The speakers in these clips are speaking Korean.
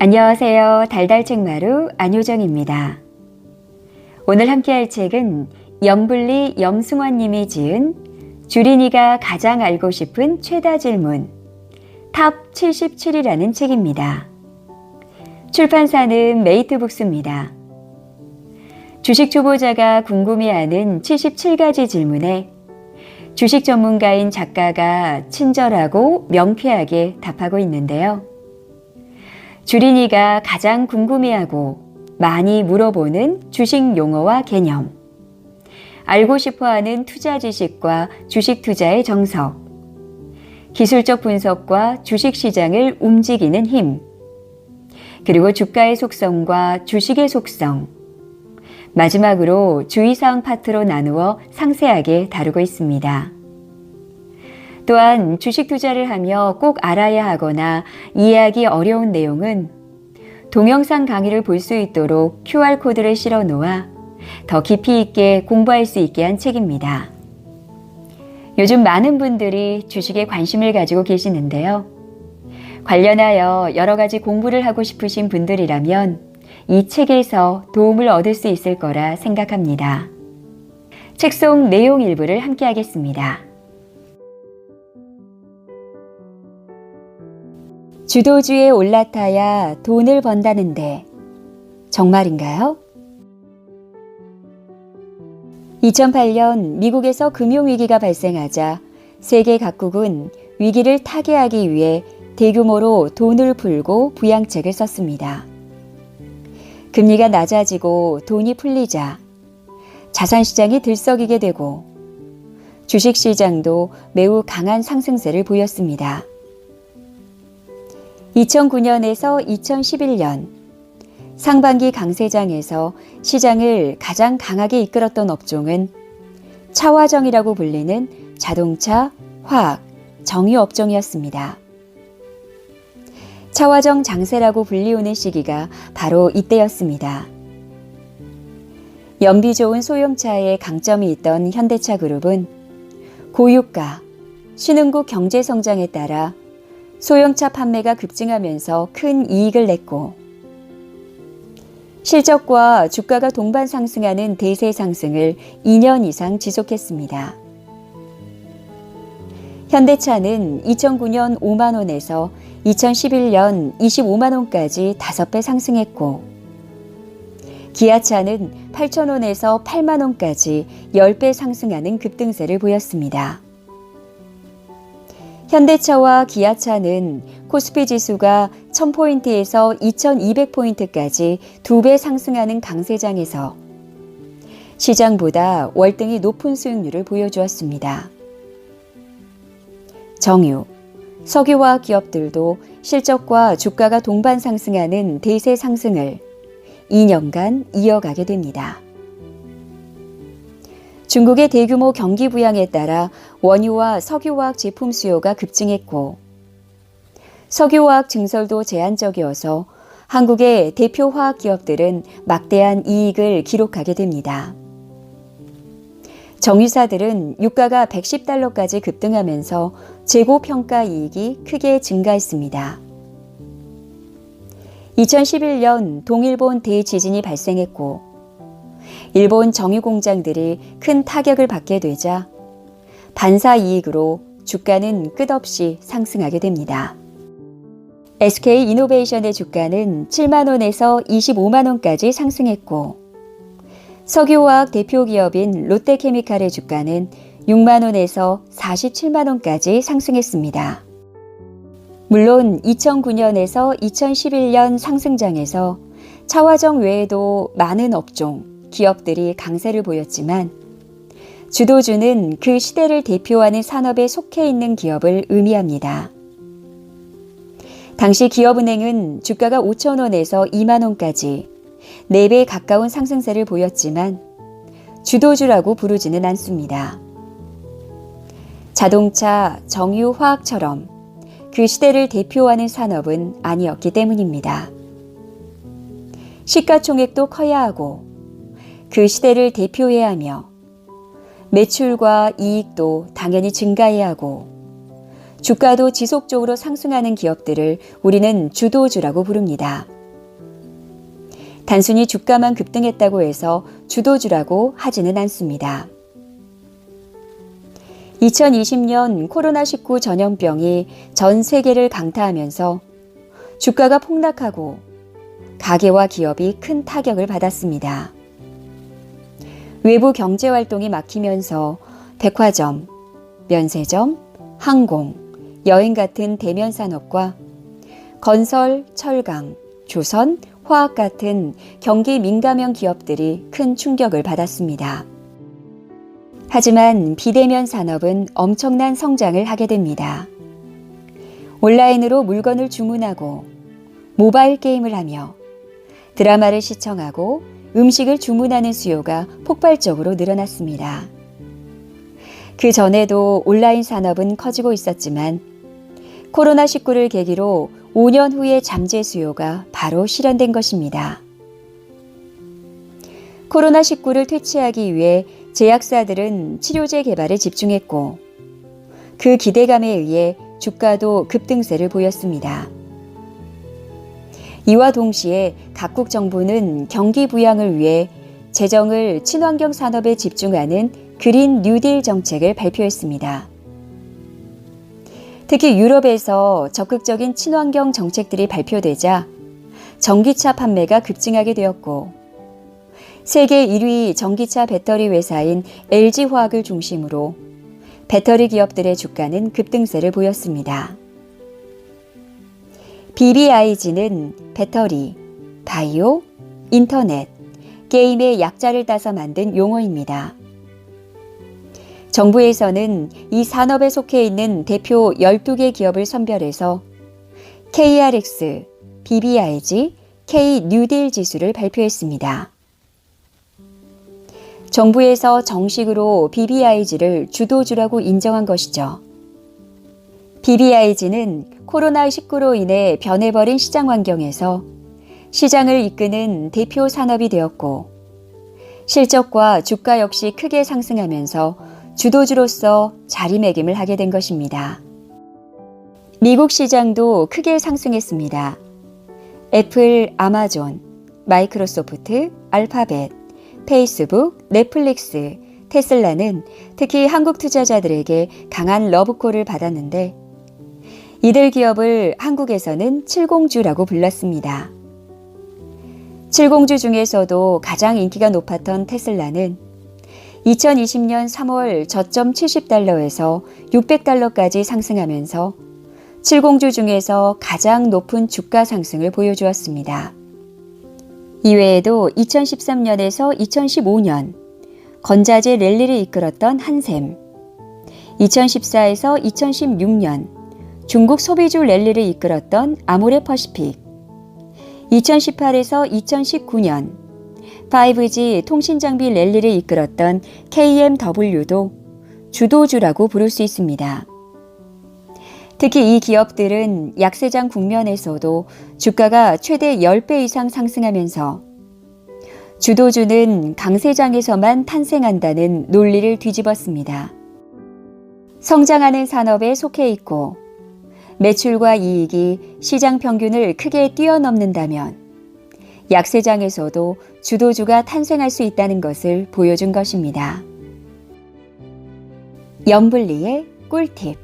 안녕하세요. 달달책마루 안효정입니다. 오늘 함께할 책은 염블리 염승환님이 지은 주린이가 가장 알고 싶은 최다 질문 탑 77이라는 책입니다. 출판사는 메이트북스입니다. 주식 초보자가 궁금해하는 77가지 질문에 주식 전문가인 작가가 친절하고 명쾌하게 답하고 있는데요. 주린이가 가장 궁금해하고 많이 물어보는 주식 용어와 개념, 알고 싶어하는 투자 지식과 주식 투자의 정석, 기술적 분석과 주식 시장을 움직이는 힘, 그리고 주가의 속성과 주식의 속성, 마지막으로 주의사항 파트로 나누어 상세하게 다루고 있습니다. 또한 주식 투자를 하며 꼭 알아야 하거나 이해하기 어려운 내용은 동영상 강의를 볼 수 있도록 QR코드를 실어 놓아 더 깊이 있게 공부할 수 있게 한 책입니다. 요즘 많은 분들이 주식에 관심을 가지고 계시는데요. 관련하여 여러 가지 공부를 하고 싶으신 분들이라면 이 책에서 도움을 얻을 수 있을 거라 생각합니다. 책 속 내용 일부를 함께 하겠습니다. 주도주에 올라타야 돈을 번다는데 정말인가요? 2008년 미국에서 금융위기가 발생하자 세계 각국은 위기를 타개하기 위해 대규모로 돈을 풀고 부양책을 썼습니다. 금리가 낮아지고 돈이 풀리자 자산시장이 들썩이게 되고 주식시장도 매우 강한 상승세를 보였습니다. 2009년에서 2011년 상반기 강세장에서 시장을 가장 강하게 이끌었던 업종은 차화정이라고 불리는 자동차, 화학, 정유 업종이었습니다. 차화정 장세라고 불리우는 시기가 바로 이때였습니다. 연비 좋은 소형차에 강점이 있던 현대차그룹은 고유가, 신흥국 경제 성장에 따라 소형차 판매가 급증하면서 큰 이익을 냈고 실적과 주가가 동반 상승하는 대세 상승을 2년 이상 지속했습니다. 현대차는 2009년 5만 원에서 2011년 25만 원까지 5배 상승했고 기아차는 8천 원에서 8만 원까지 10배 상승하는 급등세를 보였습니다. 현대차와 기아차는 코스피 지수가 1000포인트에서 2200포인트까지 2배 상승하는 강세장에서 시장보다 월등히 높은 수익률을 보여주었습니다. 정유, 석유화학 기업들도 실적과 주가가 동반 상승하는 대세 상승을 2년간 이어가게 됩니다. 중국의 대규모 경기 부양에 따라 원유와 석유화학 제품 수요가 급증했고 석유화학 증설도 제한적이어서 한국의 대표 화학 기업들은 막대한 이익을 기록하게 됩니다. 정유사들은 유가가 110달러까지 급등하면서 재고 평가 이익이 크게 증가했습니다. 2011년 동일본 대지진이 발생했고 일본 정유 공장들이 큰 타격을 받게 되자 반사 이익으로 주가는 끝없이 상승하게 됩니다. SK이노베이션의 주가는 7만 원에서 25만 원까지 상승했고 석유화학 대표 기업인 롯데케미칼의 주가는 6만 원에서 47만 원까지 상승했습니다. 물론 2009년에서 2011년 상승장에서 차화정 외에도 많은 업종, 기업들이 강세를 보였지만 주도주는 그 시대를 대표하는 산업에 속해 있는 기업을 의미합니다. 당시 기업은행은 주가가 5천 원에서 2만 원까지 4배 가까운 상승세를 보였지만 주도주라고 부르지는 않습니다. 자동차, 정유, 화학처럼 그 시대를 대표하는 산업은 아니었기 때문입니다. 시가총액도 커야 하고 그 시대를 대표해야 하며 매출과 이익도 당연히 증가해야 하고 주가도 지속적으로 상승하는 기업들을 우리는 주도주라고 부릅니다. 단순히 주가만 급등했다고 해서 주도주라고 하지는 않습니다. 2020년 코로나19 전염병이 전 세계를 강타하면서 주가가 폭락하고 가계와 기업이 큰 타격을 받았습니다. 외부 경제 활동이 막히면서 백화점, 면세점, 항공, 여행 같은 대면 산업과 건설, 철강, 조선, 화학 같은 경기 민감형 기업들이 큰 충격을 받았습니다. 하지만 비대면 산업은 엄청난 성장을 하게 됩니다. 온라인으로 물건을 주문하고 모바일 게임을 하며 드라마를 시청하고 음식을 주문하는 수요가 폭발적으로 늘어났습니다. 그 전에도 온라인 산업은 커지고 있었지만 코로나19를 계기로 5년 후에 잠재 수요가 바로 실현된 것입니다. 코로나19를 퇴치하기 위해 제약사들은 치료제 개발에 집중했고 그 기대감에 의해 주가도 급등세를 보였습니다. 이와 동시에 각국 정부는 경기 부양을 위해 재정을 친환경 산업에 집중하는 그린 뉴딜 정책을 발표했습니다. 특히 유럽에서 적극적인 친환경 정책들이 발표되자 전기차 판매가 급증하게 되었고 세계 1위 전기차 배터리 회사인 LG화학을 중심으로 배터리 기업들의 주가는 급등세를 보였습니다. BBIG는 배터리, 바이오, 인터넷, 게임의 약자를 따서 만든 용어입니다. 정부에서는 이 산업에 속해 있는 대표 12개 기업을 선별해서 KRX, BBIG, K-뉴딜 지수를 발표했습니다. 정부에서 정식으로 BBIG를 주도주라고 인정한 것이죠. BBIG는 코로나19로 인해 변해버린 시장 환경에서 시장을 이끄는 대표 산업이 되었고 실적과 주가 역시 크게 상승하면서 주도주로서 자리매김을 하게 된 것입니다. 미국 시장도 크게 상승했습니다. 애플, 아마존, 마이크로소프트, 알파벳, 페이스북, 넷플릭스, 테슬라는 특히 한국 투자자들에게 강한 러브콜을 받았는데 이들 기업을 한국에서는 칠공주라고 불렀습니다. 칠공주 중에서도 가장 인기가 높았던 테슬라는 2020년 3월 저점 70달러에서 600달러까지 상승하면서 칠공주 중에서 가장 높은 주가 상승을 보여주었습니다. 이외에도 2013년에서 2015년 건자재 랠리를 이끌었던 한샘, 2014에서 2016년 중국 소비주 랠리를 이끌었던 아모레퍼시픽, 2018에서 2019년 5G 통신장비 랠리를 이끌었던 KMW도 주도주라고 부를 수 있습니다. 특히 이 기업들은 약세장 국면에서도 주가가 최대 10배 이상 상승하면서 주도주는 강세장에서만 탄생한다는 논리를 뒤집었습니다. 성장하는 산업에 속해 있고 매출과 이익이 시장 평균을 크게 뛰어넘는다면 약세장에서도 주도주가 탄생할 수 있다는 것을 보여준 것입니다. 염블리의 꿀팁.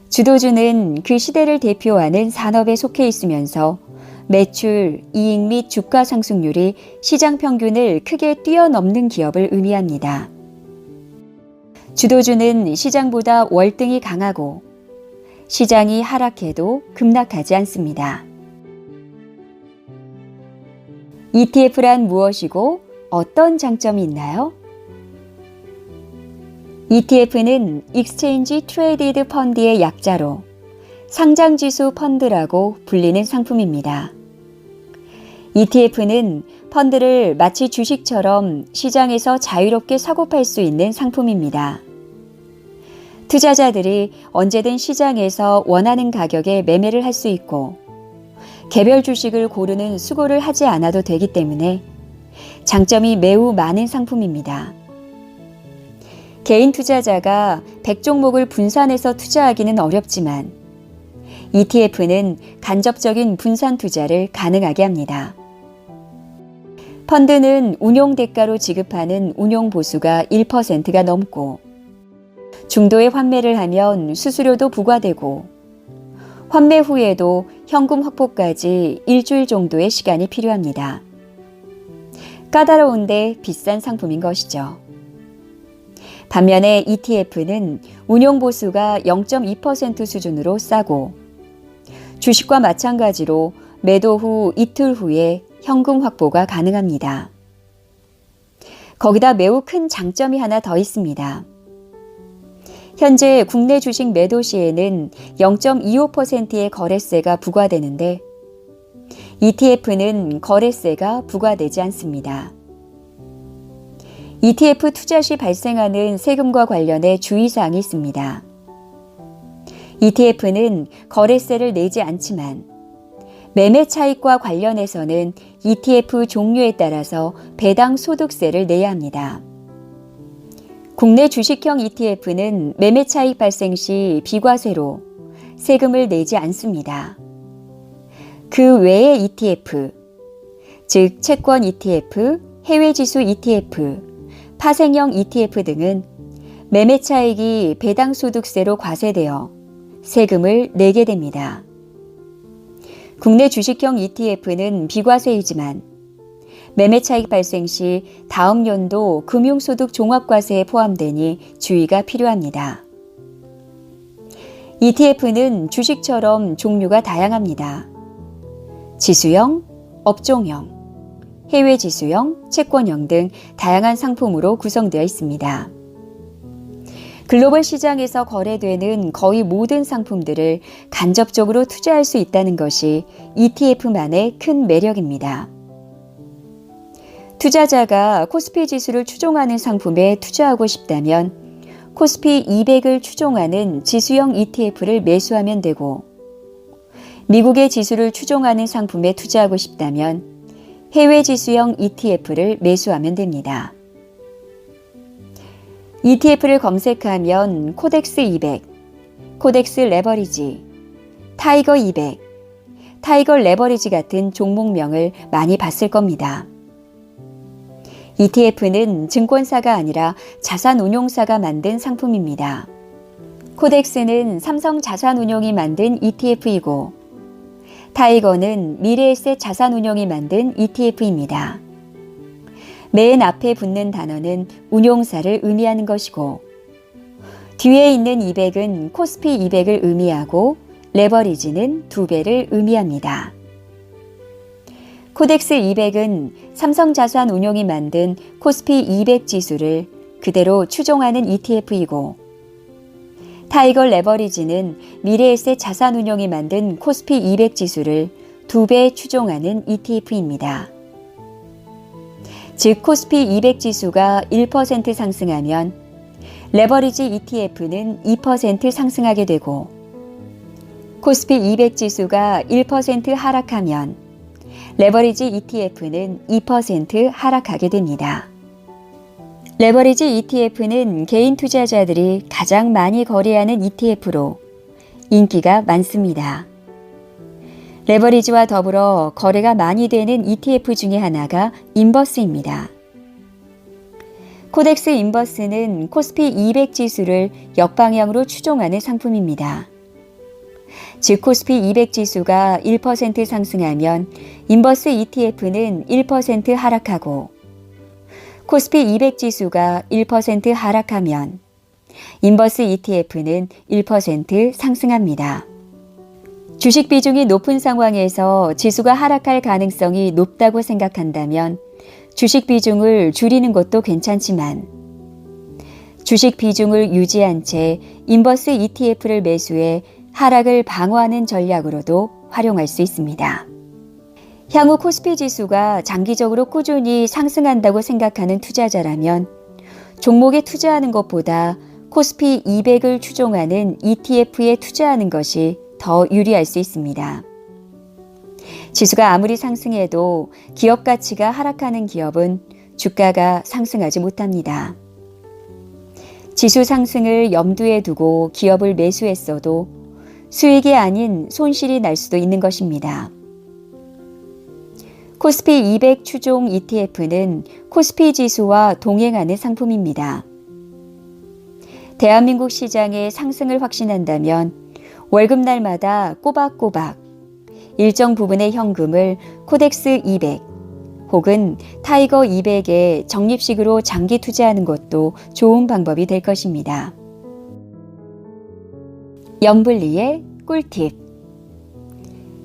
주도주는 그 시대를 대표하는 산업에 속해 있으면서 매출, 이익 및 주가 상승률이 시장 평균을 크게 뛰어넘는 기업을 의미합니다. 주도주는 시장보다 월등히 강하고 시장이 하락해도 급락하지 않습니다. ETF란 무엇이고 어떤 장점이 있나요? ETF는 Exchange Traded Fund의 약자로 상장지수 펀드라고 불리는 상품입니다. ETF는 펀드를 마치 주식처럼 시장에서 자유롭게 사고 팔 수 있는 상품입니다. 투자자들이 언제든 시장에서 원하는 가격에 매매를 할 수 있고 개별 주식을 고르는 수고를 하지 않아도 되기 때문에 장점이 매우 많은 상품입니다. 개인 투자자가 100종목을 분산해서 투자하기는 어렵지만 ETF는 간접적인 분산 투자를 가능하게 합니다. 펀드는 운용 대가로 지급하는 운용 보수가 1%가 넘고 중도에 환매를 하면 수수료도 부과되고 환매 후에도 현금 확보까지 일주일 정도의 시간이 필요합니다. 까다로운데 비싼 상품인 것이죠. 반면에 ETF는 운용 보수가 0.2% 수준으로 싸고 주식과 마찬가지로 매도 후 이틀 후에 현금 확보가 가능합니다. 거기다 매우 큰 장점이 하나 더 있습니다. 현재 국내 주식 매도 시에는 0.25%의 거래세가 부과되는데 ETF는 거래세가 부과되지 않습니다. ETF 투자 시 발생하는 세금과 관련해 주의사항이 있습니다. ETF는 거래세를 내지 않지만 매매 차익과 관련해서는 ETF 종류에 따라서 배당 소득세를 내야 합니다. 국내 주식형 ETF는 매매 차익 발생 시 비과세로 세금을 내지 않습니다. 그 외의 ETF, 즉 채권 ETF, 해외지수 ETF, 파생형 ETF 등은 매매 차익이 배당 소득세로 과세되어 세금을 내게 됩니다. 국내 주식형 ETF는 비과세이지만 매매 차익 발생 시 다음 연도 금융소득 종합과세에 포함되니 주의가 필요합니다. ETF는 주식처럼 종류가 다양합니다. 지수형, 업종형, 해외지수형, 채권형 등 다양한 상품으로 구성되어 있습니다. 글로벌 시장에서 거래되는 거의 모든 상품들을 간접적으로 투자할 수 있다는 것이 ETF만의 큰 매력입니다. 투자자가 코스피 지수를 추종하는 상품에 투자하고 싶다면 코스피 200을 추종하는 지수형 ETF를 매수하면 되고 미국의 지수를 추종하는 상품에 투자하고 싶다면 해외 지수형 ETF를 매수하면 됩니다. ETF를 검색하면 코덱스 200, 코덱스 레버리지, 타이거 200, 타이거 레버리지 같은 종목명을 많이 봤을 겁니다. ETF는 증권사가 아니라 자산운용사가 만든 상품입니다. 코덱스는 삼성자산운용이 만든 ETF이고 타이거는 미래에셋 자산운용이 만든 ETF입니다. 맨 앞에 붙는 단어는 운용사를 의미하는 것이고 뒤에 있는 200은 코스피 200을 의미하고 레버리지는 2배를 의미합니다. 코덱스 200은 삼성자산운용이 만든 코스피 200 지수를 그대로 추종하는 ETF이고 타이거 레버리지는 미래에셋 자산운용이 만든 코스피 200 지수를 2배 추종하는 ETF입니다. 즉 코스피 200 지수가 1% 상승하면 레버리지 ETF는 2% 상승하게 되고 코스피 200 지수가 1% 하락하면 레버리지 ETF는 2% 하락하게 됩니다. 레버리지 ETF는 개인 투자자들이 가장 많이 거래하는 ETF로 인기가 많습니다. 레버리지와 더불어 거래가 많이 되는 ETF 중에 하나가 인버스입니다. 코덱스 인버스는 코스피 200 지수를 역방향으로 추종하는 상품입니다. 즉 코스피 200 지수가 1% 상승하면 인버스 ETF는 1% 하락하고 코스피 200 지수가 1% 하락하면 인버스 ETF는 1% 상승합니다. 주식 비중이 높은 상황에서 지수가 하락할 가능성이 높다고 생각한다면 주식 비중을 줄이는 것도 괜찮지만 주식 비중을 유지한 채 인버스 ETF를 매수해 하락을 방어하는 전략으로도 활용할 수 있습니다. 향후 코스피 지수가 장기적으로 꾸준히 상승한다고 생각하는 투자자라면 종목에 투자하는 것보다 코스피 200을 추종하는 ETF에 투자하는 것이 더 유리할 수 있습니다. 지수가 아무리 상승해도 기업 가치가 하락하는 기업은 주가가 상승하지 못합니다. 지수 상승을 염두에 두고 기업을 매수했어도 수익이 아닌 손실이 날 수도 있는 것입니다. 코스피 200 추종 ETF는 코스피 지수와 동행하는 상품입니다. 대한민국 시장의 상승을 확신한다면 월급날마다 꼬박꼬박 일정 부분의 현금을 코덱스 200 혹은 타이거 200에 적립식으로 장기 투자하는 것도 좋은 방법이 될 것입니다. 염블리의 꿀팁.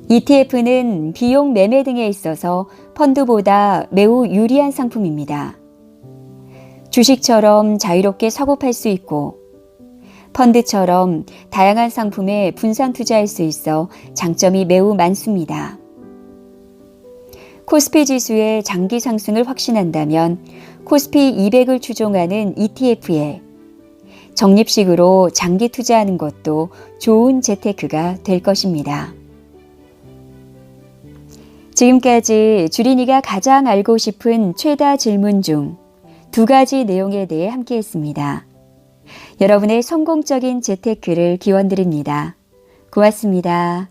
ETF는 비용 매매 등에 있어서 펀드보다 매우 유리한 상품입니다. 주식처럼 자유롭게 사고 팔 수 있고 펀드처럼 다양한 상품에 분산 투자할 수 있어 장점이 매우 많습니다. 코스피 지수의 장기 상승을 확신한다면 코스피 200을 추종하는 ETF에 적립식으로 장기 투자하는 것도 좋은 재테크가 될 것입니다. 지금까지 주린이가 가장 알고 싶은 최다 질문 중 2가지 내용에 대해 함께했습니다. 여러분의 성공적인 재테크를 기원드립니다. 고맙습니다.